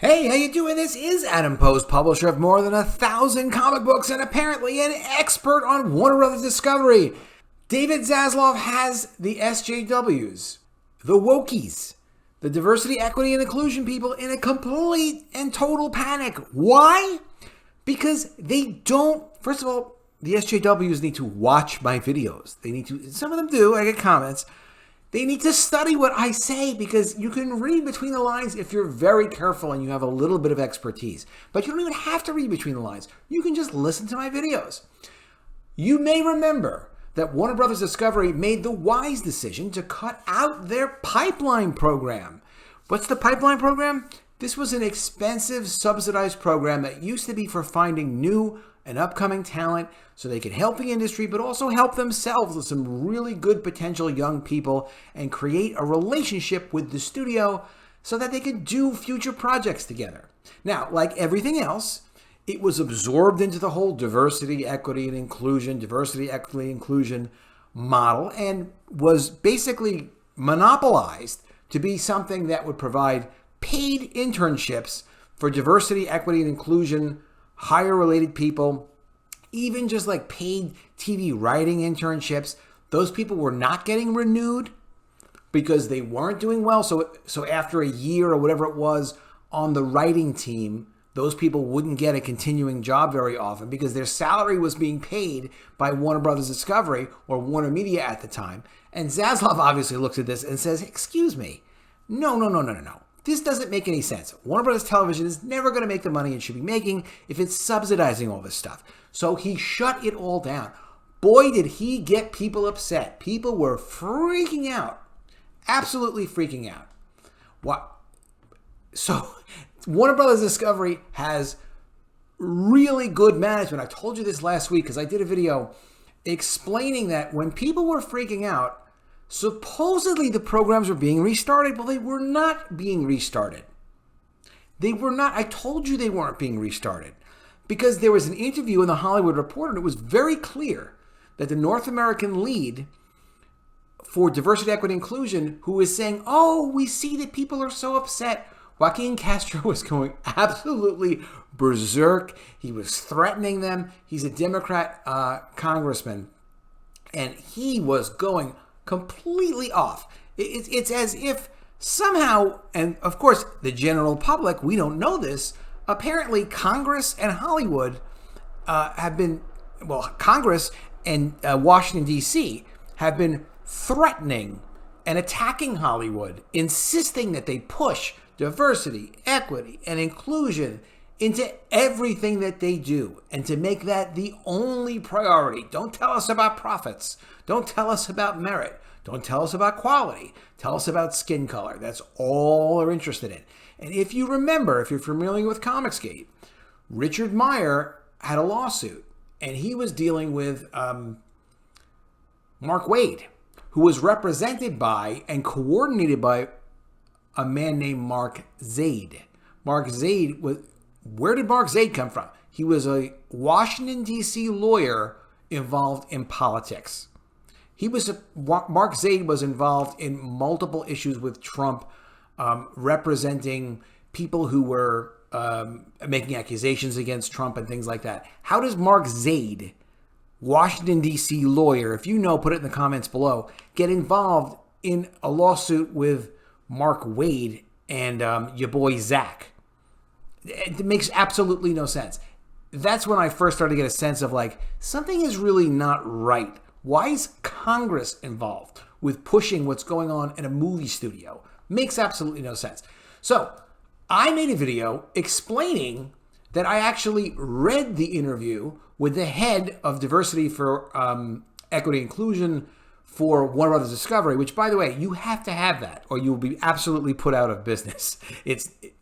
Hey, how you doing? This is Adam Post, publisher of more than 1,000 comic books and apparently an expert on Warner Brothers Discovery. David Zaslav has the SJWs, the Wokies, the diversity, equity, and inclusion people in a complete and total panic. Why? Because they don't, first of all, the SJWs need to watch my videos. They need to, some of them do, I get comments. They need to study what I say because you can read between the lines if you're very careful and you have a little bit of expertise. But you don't even have to read between the lines. You can just listen to my videos. You may remember that Warner Brothers Discovery made the wise decision to cut out their pipeline program. What's the pipeline program? This was an expensive, subsidized program that used to be for finding new and upcoming talent so they could help the industry, but also help themselves with some really good potential young people and create a relationship with the studio so that they could do future projects together. Now, like everything else, it was absorbed into the whole diversity, equity, and inclusion model and was basically monopolized to be something that would provide paid internships for diversity, equity, and inclusion, hire related people, even just like paid TV writing internships. Those people were not getting renewed because they weren't doing well. So after a year or whatever it was on the writing team, those people wouldn't get a continuing job very often because their salary was being paid by Warner Brothers Discovery or Warner Media at the time. And Zaslav obviously looks at this and says, excuse me, no. This doesn't make any sense. Warner Brothers Television is never going to make the money it should be making if it's subsidizing all this stuff. So he shut it all down. Boy, did he get people upset. People were freaking out. Absolutely freaking out. What? So Warner Brothers Discovery has really good management. I told you this last week because I did a video explaining that when people were freaking out, supposedly the programs were being restarted. Well, they were not being restarted. They were not. I told you they weren't being restarted because there was an interview in the Hollywood Reporter and it was very clear that the North American lead for diversity, equity, inclusion, who is saying, oh, we see that people are so upset. Joaquin Castro was going absolutely berserk. He was threatening them. He's a Democrat congressman and he was going completely off. It's as if somehow, and of course the general public, we don't know this, apparently Congress and Hollywood Congress and Washington, D.C. have been threatening and attacking Hollywood, insisting that they push diversity, equity, and inclusion into everything that they do and to make that the only priority. Don't tell us about profits. Don't tell us about merit. Don't tell us about quality. Tell us about skin color. That's all they're interested in. And if you remember, if you're familiar with Comicsgate, Richard Meyer had a lawsuit and he was dealing with Mark Waid, who was represented by and coordinated by a man named Mark Zaid. Mark Zaid was, where did Mark Zaid come from? He was a Washington, D.C. lawyer involved in politics. Mark Zaid was involved in multiple issues with Trump, representing people who were making accusations against Trump and things like that. How does Mark Zaid, Washington, D.C. lawyer, if you know, put it in the comments below, get involved in a lawsuit with Mark Waid and your boy Zach? It makes absolutely no sense. That's when I first started to get a sense of like, something is really not right. Why is Congress involved with pushing what's going on in a movie studio? Makes absolutely no sense. So I made a video explaining that I actually read the interview with the head of diversity for equity inclusion for Warner Brothers Discovery, which, by the way, you have to have that or you'll be absolutely put out of business.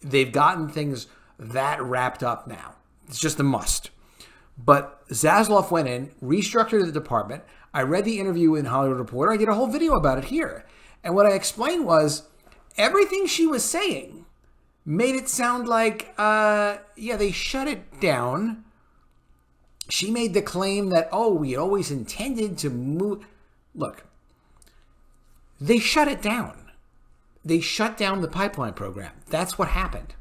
They've gotten things that wrapped up now. It's just a must. But Zaslav went in, restructured the department. I read the interview in Hollywood Reporter. I did a whole video about it here. And what I explained was everything she was saying made it sound like, they shut it down. She made the claim that, we always intended to move. Look, they shut it down. They shut down the pipeline program. That's what happened.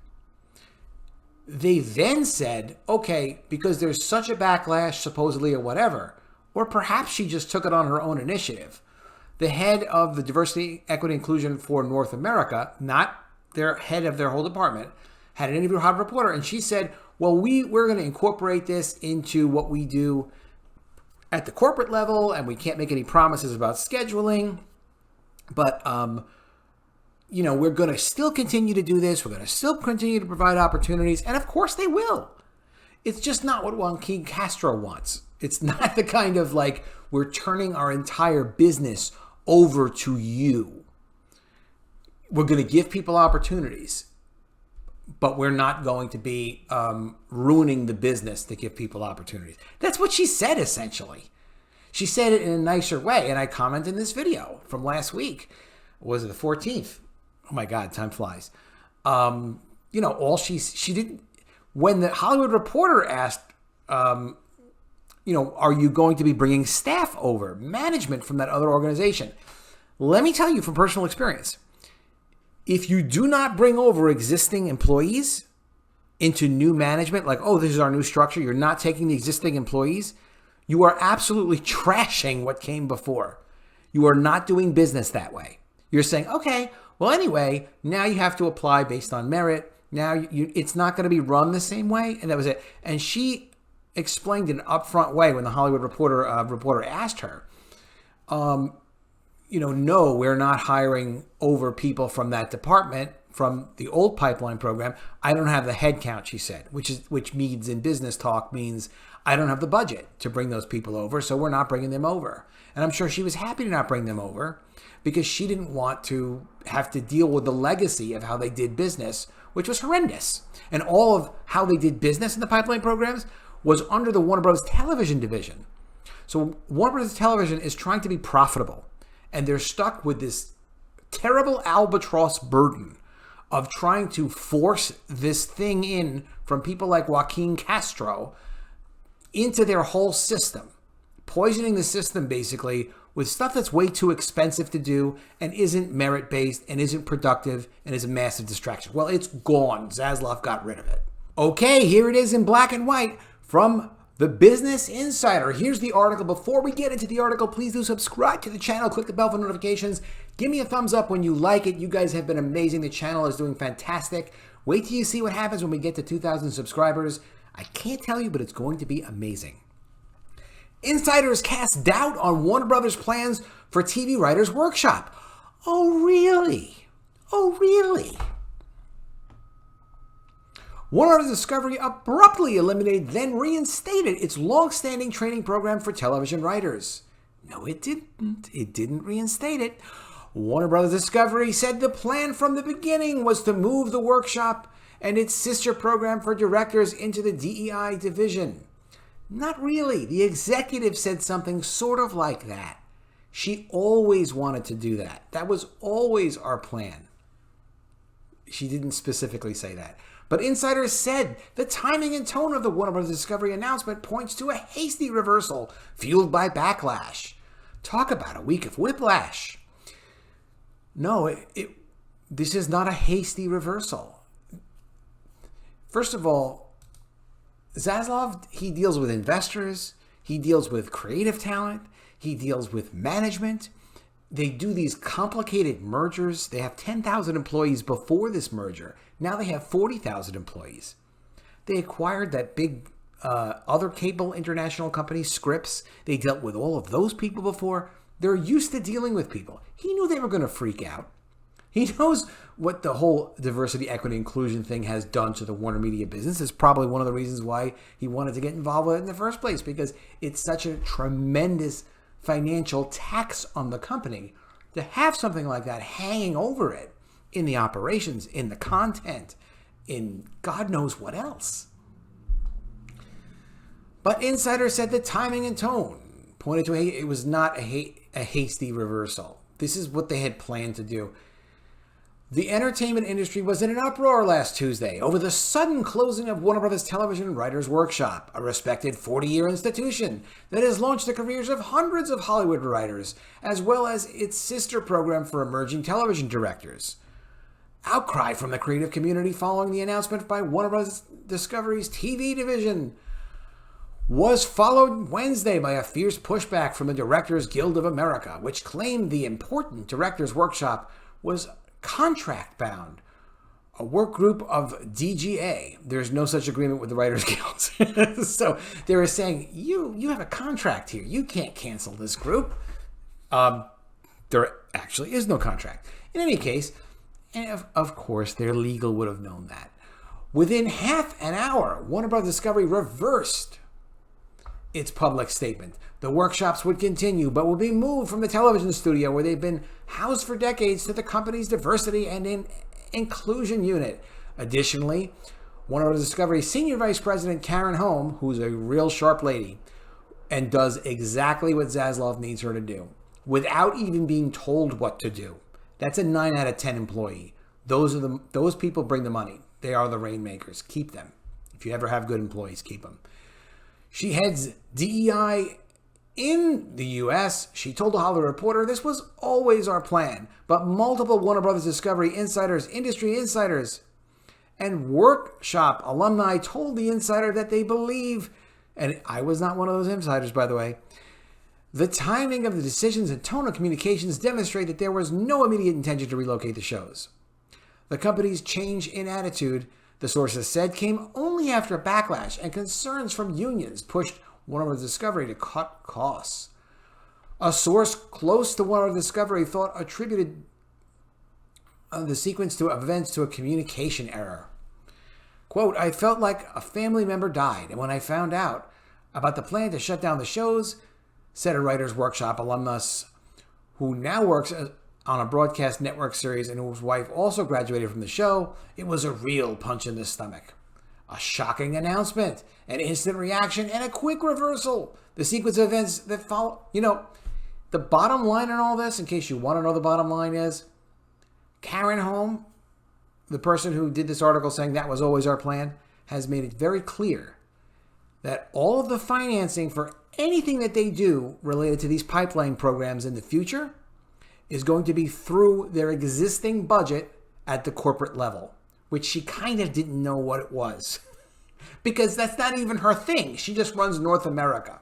They then said, okay, because there's such a backlash, supposedly, or whatever, or perhaps she just took it on her own initiative. The head of the diversity, equity, inclusion for North America, not their head of their whole department, had an interview with Hollywood Reporter, and she said, well, we're going to incorporate this into what we do at the corporate level, and we can't make any promises about scheduling, but we're going to still continue to do this. We're going to still continue to provide opportunities. And of course they will. It's just not what Joaquin Castro wants. It's not the kind of like, we're turning our entire business over to you. We're going to give people opportunities, but we're not going to be ruining the business to give people opportunities. That's what she said, essentially. She said it in a nicer way. And I commented in this video from last week. Was it the 14th? Oh my God, time flies. All she didn't, when the Hollywood Reporter asked, are you going to be bringing staff over, management from that other organization? Let me tell you from personal experience, if you do not bring over existing employees into new management, like, oh, this is our new structure, you're not taking the existing employees, you are absolutely trashing what came before. You are not doing business that way. You're saying, okay, well, anyway, now you have to apply based on merit. Now it's not going to be run the same way. And that was it. And she explained in an upfront way when the Hollywood reporter asked her, no, we're not hiring over people from that department, from the old pipeline program. I don't have the head count, she said, which means in business talk means I don't have the budget to bring those people over, so we're not bringing them over. And I'm sure she was happy to not bring them over because she didn't want to have to deal with the legacy of how they did business, which was horrendous. And all of how they did business in the pipeline programs was under the Warner Brothers Television division. So Warner Brothers Television is trying to be profitable, and they're stuck with this terrible albatross burden of trying to force this thing in from people like Joaquin Castro into their whole system, poisoning the system basically with stuff that's way too expensive to do and isn't merit-based and isn't productive and is a massive distraction. Well, it's gone. Zaslav got rid of it. Okay, here it is in black and white from the Business Insider. Here's the article. Before we get into the article, please do subscribe to the channel. Click the bell for notifications. Give me a thumbs up when you like it. You guys have been amazing. The channel is doing fantastic. Wait till you see what happens when we get to 2,000 subscribers. I can't tell you, but it's going to be amazing. Insiders cast doubt on Warner Brothers' plans for TV Writers' Workshop. Oh, really? Oh, really? Warner Brothers Discovery abruptly eliminated, then reinstated its long-standing training program for television writers. No, it didn't. It didn't reinstate it. Warner Brothers Discovery said the plan from the beginning was to move the workshop and its sister program for directors into the DEI division. Not really. The executive said something sort of like that. She always wanted to do that. That was always our plan. She didn't specifically say that. But insiders said the timing and tone of the Warner Bros. Discovery announcement points to a hasty reversal fueled by backlash. Talk about a week of whiplash. No, this is not a hasty reversal. First of all, Zaslav, he deals with investors, he deals with creative talent, he deals with management. They do these complicated mergers. They have 10,000 employees before this merger. Now they have 40,000 employees. They acquired that big other cable international company, Scripps. They dealt with all of those people before. They're used to dealing with people. He knew they were going to freak out. He knows what the whole diversity, equity, inclusion thing has done to the Warner Media business. It's probably one of the reasons why he wanted to get involved with it in the first place, because it's such a tremendous financial tax on the company to have something like that hanging over it in the operations, in the content, in God knows what else. But insiders said the timing and tone pointed to it was not a hasty reversal. This is what they had planned to do. The entertainment industry was in an uproar last Tuesday over the sudden closing of Warner Brothers Television Writers' Workshop, a respected 40-year institution that has launched the careers of hundreds of Hollywood writers, as well as its sister program for emerging television directors. Outcry from the creative community following the announcement by Warner Brothers Discovery's TV division was followed Wednesday by a fierce pushback from the Directors Guild of America, which claimed the important Directors Workshop was contract-bound. A work group of DGA. There's no such agreement with the Writers Guild. So they were saying, you have a contract here. You can't cancel this group. There actually is no contract. In any case, and of course, their legal would have known that. Within half an hour, Warner Bros. Discovery reversed its public statement. The workshops would continue, but will be moved from the television studio where they've been housed for decades to the company's diversity and inclusion unit. Additionally, Warner Bros. Discovery Senior Vice President Karen Holm, who's a real sharp lady and does exactly what Zaslav needs her to do without even being told what to do. That's a 9 out of 10 employee. Those people bring the money. They are the rainmakers. Keep them. If you ever have good employees, keep them. She heads DEI in the U.S. She told the Hollywood Reporter, this was always our plan, but multiple Warner Bros. Discovery insiders, industry insiders, and workshop alumni told the insider that they believe, and I was not one of those insiders, by the way, the timing of the decisions and tone of communications demonstrate that there was no immediate intention to relocate the shows. The company's change in attitude, the sources said, came only after backlash and concerns from unions pushed Warner Bros. Discovery to cut costs. A source close to Warner Bros. Discovery thought attributed the sequence to events to a communication error. Quote, I felt like a family member died, and when I found out about the plan to shut down the shows, said a Writers Workshop alumnus who now works on a broadcast network series and whose wife also graduated from the show, it was a real punch in the stomach. A shocking announcement, an instant reaction, and a quick reversal. The sequence of events that follow. You know, the bottom line in all this, in case you want to know the bottom line is, Karen Holm, the person who did this article saying that was always our plan, has made it very clear that all of the financing for anything that they do related to these pipeline programs in the future is going to be through their existing budget at the corporate level, which she kind of didn't know what it was because that's not even her thing. She just runs North America.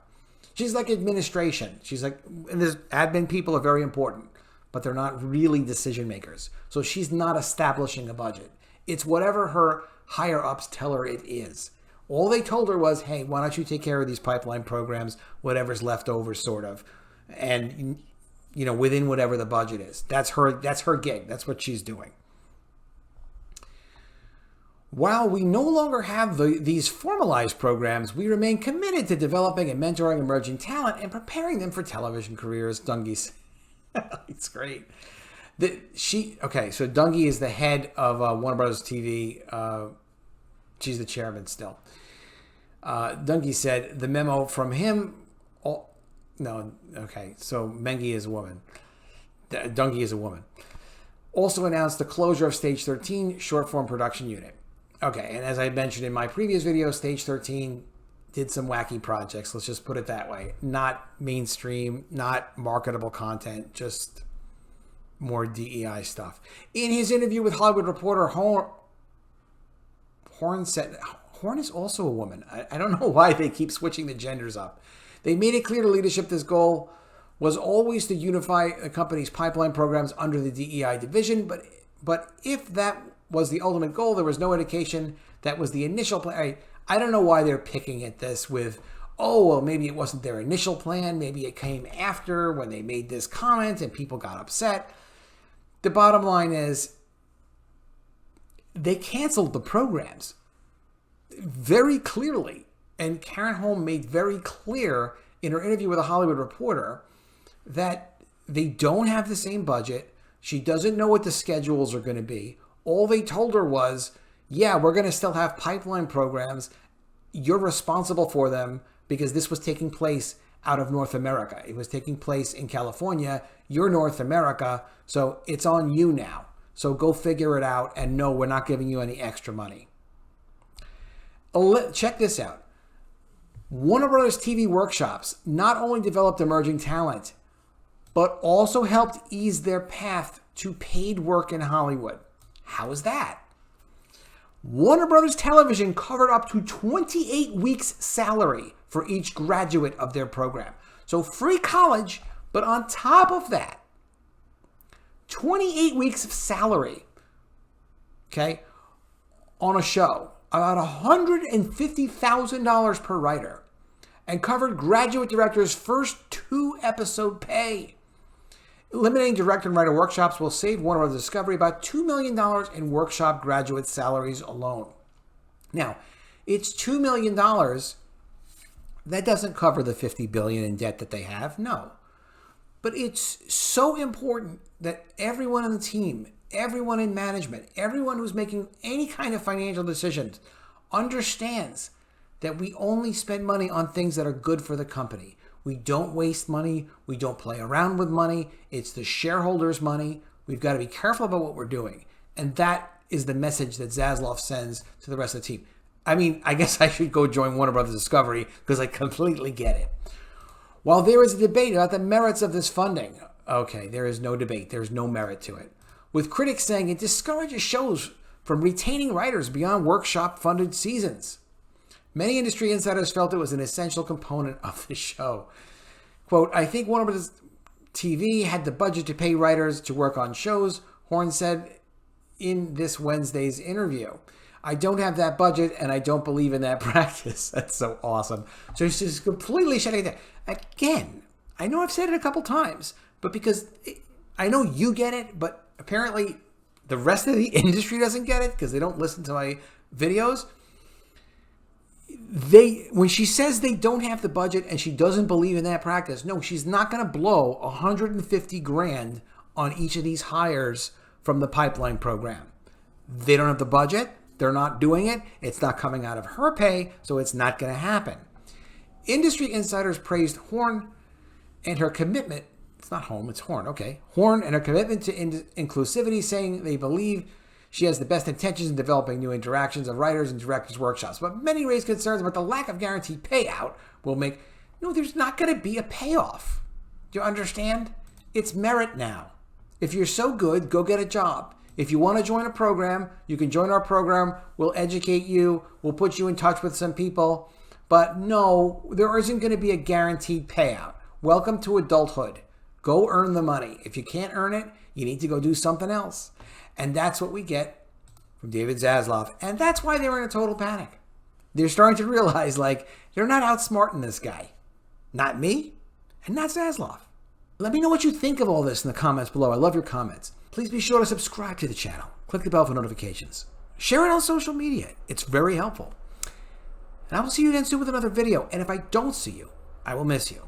She's like administration. She's like, and there's admin people are very important, but they're not really decision makers. So she's not establishing a budget. It's whatever her higher ups tell her it is. All they told her was, hey, why don't you take care of these pipeline programs, whatever's left over sort of, and you know, within whatever the budget is. That's her gig. That's what she's doing. While we no longer have these formalized programs, we remain committed to developing and mentoring emerging talent and preparing them for television careers, Dungy said. It's great. So Dungy is the head of Warner Bros. TV. She's the chairman still. Dungy said the memo from him... So Mengi is a woman. Dungy is a woman. Also announced the closure of Stage 13 short-form production unit. Okay, and as I mentioned in my previous video, Stage 13 did some wacky projects. Let's just put it that way. Not mainstream, not marketable content, just more DEI stuff. In his interview with Hollywood Reporter, Horn said... Horn is also a woman. I don't know why they keep switching the genders up. They made it clear to leadership this goal was always to unify the company's pipeline programs under the DEI division, but if that was the ultimate goal, there was no indication that was the initial plan. I don't know why they're picking at this with, oh, well, maybe it wasn't their initial plan. Maybe it came after when they made this comment and people got upset. The bottom line is they canceled the programs very clearly. And Karen Holm made very clear in her interview with a Hollywood Reporter that they don't have the same budget. She doesn't know what the schedules are going to be. All they told her was, yeah, we're going to still have pipeline programs. You're responsible for them because this was taking place out of North America. It was taking place in California. You're North America, so it's on you now. So go figure it out, and no, we're not giving you any extra money. Check this out. Warner Bros. TV workshops not only developed emerging talent, but also helped ease their path to paid work in Hollywood. How is that? Warner Brothers Television covered up to 28 weeks' salary for each graduate of their program. So free college, but on top of that, 28 weeks of salary, okay, on a show, about $150,000 per writer, and covered graduate directors' first 2-episode pay. Eliminating director and writer workshops will save Warner Brothers Discovery about $2 million in workshop graduate salaries alone. Now, it's $2 million. That doesn't cover the $50 billion in debt that they have, no. But it's so important that everyone on the team, everyone in management, everyone who's making any kind of financial decisions understands that we only spend money on things that are good for the company. We don't waste money. We don't play around with money. It's the shareholders' money. We've got to be careful about what we're doing. And that is the message that Zaslav sends to the rest of the team. I mean, I guess I should go join Warner Brothers Discovery because I completely get it. While there is a debate about the merits of this funding, okay, there is no debate. There's no merit to it. With critics saying it discourages shows from retaining writers beyond workshop-funded seasons. Many industry insiders felt it was an essential component of the show. Quote, I think Warner Bros. TV had the budget to pay writers to work on shows, Horn said in this Wednesday's interview. I don't have that budget, and I don't believe in that practice. That's so awesome. So he's just completely shutting it down. Again, I know I've said it a couple times, but because I know you get it, but apparently the rest of the industry doesn't get it because they don't listen to my videos. When she says they don't have the budget and she doesn't believe in that practice, no, she's not going to blow $150,000 on each of these hires from the pipeline program. They don't have the budget. They're not doing it. It's not coming out of her pay, so it's not going to happen. Industry insiders praised Horn and her commitment. It's not Home, it's Horn. Okay. Horn and her commitment to inclusivity, saying they believe she has the best intentions in developing new interactions of writers and directors' workshops. But many raised concerns about the lack of guaranteed payout will make... No, there's not going to be a payoff. Do you understand? It's merit now. If you're so good, go get a job. If you want to join a program, you can join our program. We'll educate you. We'll put you in touch with some people. But no, there isn't going to be a guaranteed payout. Welcome to adulthood. Go earn the money. If you can't earn it, you need to go do something else. And that's what we get from David Zaslav. And that's why they were in a total panic. They're starting to realize, like, they're not outsmarting this guy. Not me, and not Zaslav. Let me know what you think of all this in the comments below. I love your comments. Please be sure to subscribe to the channel. Click the bell for notifications. Share it on social media. It's very helpful. And I will see you again soon with another video. And if I don't see you, I will miss you.